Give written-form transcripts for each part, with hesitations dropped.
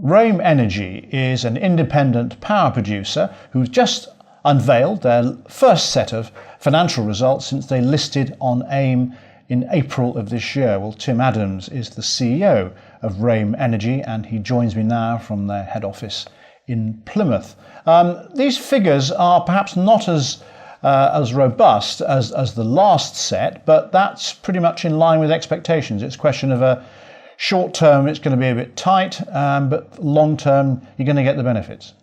Rame Energy is an independent power producer who's just unveiled their first set of financial results since they listed on AIM in April of this year. Well, Tim Adams is the CEO of Rame Energy, and he joins me now from their head office in Plymouth. These figures are perhaps not as robust as the last set, but that's pretty much in line with expectations. It's a question of a short term, it's going to be a bit tight, but long term, you're going to get the benefits.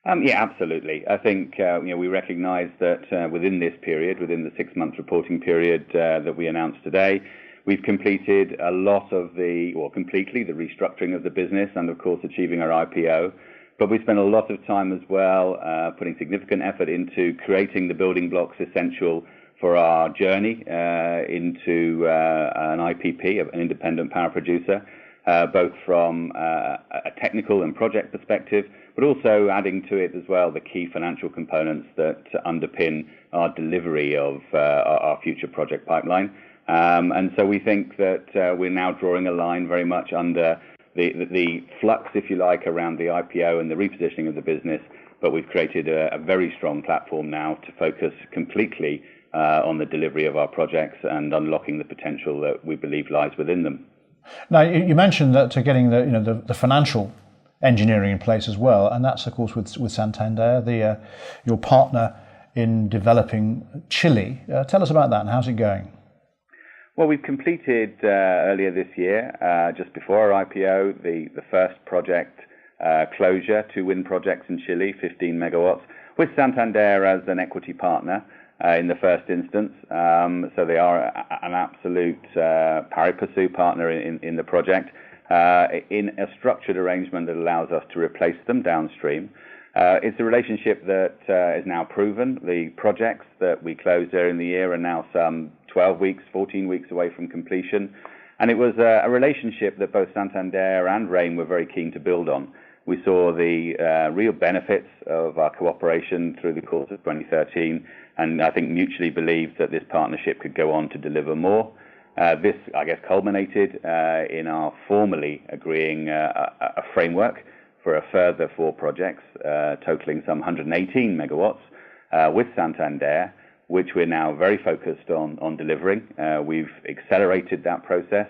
Yeah, absolutely. I think we recognise that within this period, within the 6-month reporting period that we announced today, we've completed completely the restructuring of the business and, of course, achieving our IPO. But we spent a lot of time as well putting significant effort into creating the building blocks essential for our journey into an IPP, an independent power producer, both from a technical and project perspective, but also adding to it as well the key financial components that underpin our delivery of our future project pipeline. And so we think that we're now drawing a line very much under the flux, if you like, around the IPO and the repositioning of the business, but we've created a very strong platform now to focus completely on the delivery of our projects and unlocking the potential that we believe lies within them. Now, you mentioned that getting the financial engineering in place as well, and that's of course with Santander, your partner in developing Chile. Tell us about that and how's it going? Well, we've completed earlier this year, just before our IPO, the first project closure, 2 wind projects in Chile, 15 megawatts, with Santander as an equity partner in the first instance. So they are an absolute pari passu partner in the project, in a structured arrangement that allows us to replace them downstream. It's a relationship that is now proven. The projects that we closed earlier in the year are now some 12 weeks, 14 weeks away from completion. And it was a relationship that both Santander and Rame were very keen to build on. We saw the real benefits of our cooperation through the course of 2013, and I think mutually believed that this partnership could go on to deliver more. This, I guess, culminated in our formally agreeing a framework for a further 4 projects, totaling some 118 megawatts with Santander, which we're now very focused on delivering. We've accelerated that process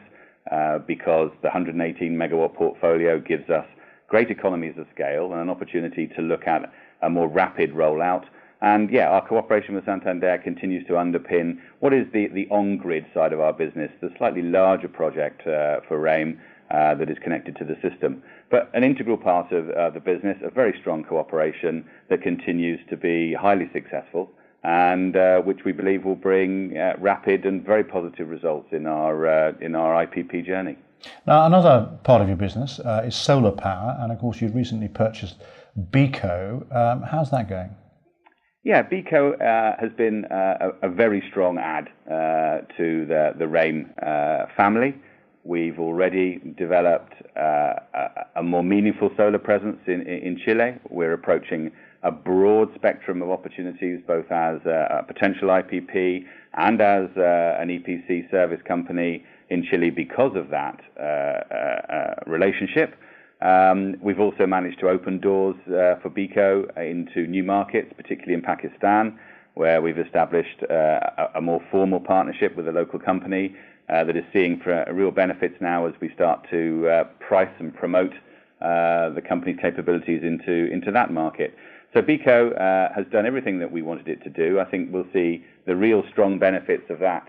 because the 118 megawatt portfolio gives us great economies of scale and an opportunity to look at a more rapid rollout. And yeah, our cooperation with Santander continues to underpin what is the on-grid side of our business, the slightly larger project for Rame that is connected to the system. But an integral part of the business, a very strong cooperation that continues to be highly successful and which we believe will bring rapid and very positive results in our IPP journey. Now, another part of your business is solar power, and of course you've recently purchased Beco. How's that going? Yeah, Beco has been a very strong add to the Rame family. We've already developed a more meaningful solar presence in Chile. We're approaching a broad spectrum of opportunities, both as a potential IPP and as an EPC service company in Chile because of that relationship. We've also managed to open doors for Beco into new markets, particularly in Pakistan, where we've established a more formal partnership with a local company that is seeing real benefits now as we start to price and promote the company's capabilities into that market. So Beco has done everything that we wanted it to do. I think we'll see the real strong benefits of that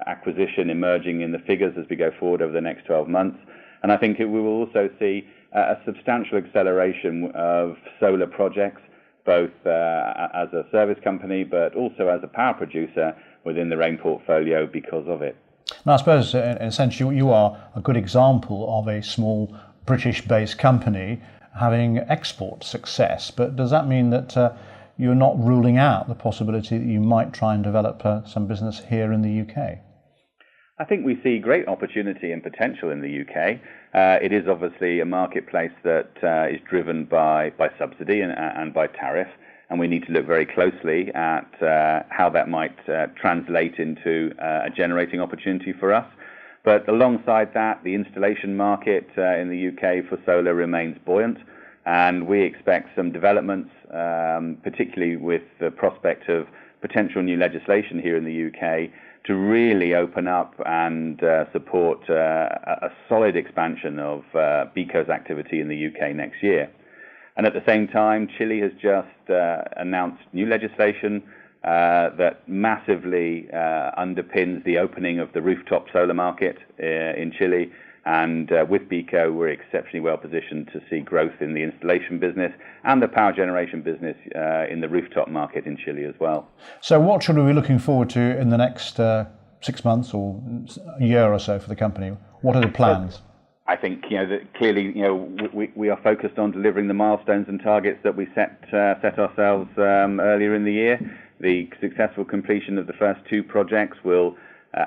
acquisition emerging in the figures as we go forward over the next 12 months. And I think we will also see a substantial acceleration of solar projects, both as a service company, but also as a power producer within the Rame portfolio because of it. Now, I suppose, in a sense, you are a good example of a small British-based company having export success. But does that mean that you're not ruling out the possibility that you might try and develop some business here in the UK? I think we see great opportunity and potential in the UK. It is obviously a marketplace that is driven by subsidy and by tariff, and we need to look very closely at how that might translate into a generating opportunity for us. But alongside that, the installation market in the UK for solar remains buoyant, and we expect some developments, particularly with the prospect of potential new legislation here in the UK, to really open up and support a solid expansion of BECO's activity in the UK next year. And at the same time, Chile has just announced new legislation that massively underpins the opening of the rooftop solar market in Chile. And with BECO, we're exceptionally well positioned to see growth in the installation business and the power generation business in the rooftop market in Chile as well. So what should we be looking forward to in the next 6 months or a year or so for the company? What are the plans? I think that clearly we are focused on delivering the milestones and targets that we set ourselves earlier in the year. The successful completion of the first 2 projects will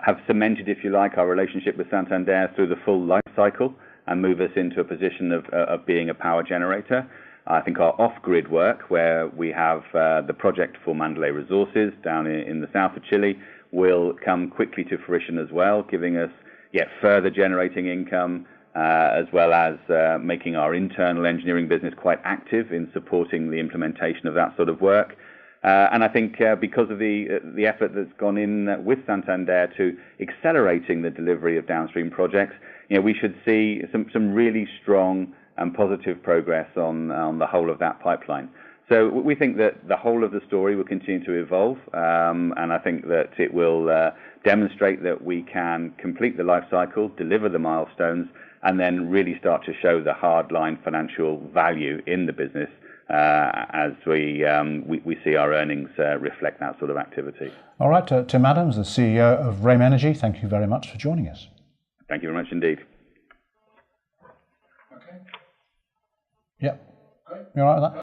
have cemented, if you like, our relationship with Santander through the full life cycle and move us into a position of being a power generator. I think our off-grid work, where we have the project for Mandalay Resources down in the south of Chile, will come quickly to fruition as well, giving us yet further generating income, as well as making our internal engineering business quite active in supporting the implementation of that sort of work. And I think because of the effort that's gone in with Santander to accelerating the delivery of downstream projects, we should see some really strong and positive progress on the whole of that pipeline. So we think that the whole of the story will continue to evolve, and I think that it will demonstrate that we can complete the life cycle, deliver the milestones, and then really start to show the hardline financial value in the business as we see our earnings reflect that sort of activity. All right, Tim Adams, the CEO of Rame Energy, thank you very much for joining us. Thank you very much indeed. Okay. Yep. Great. You all right with that?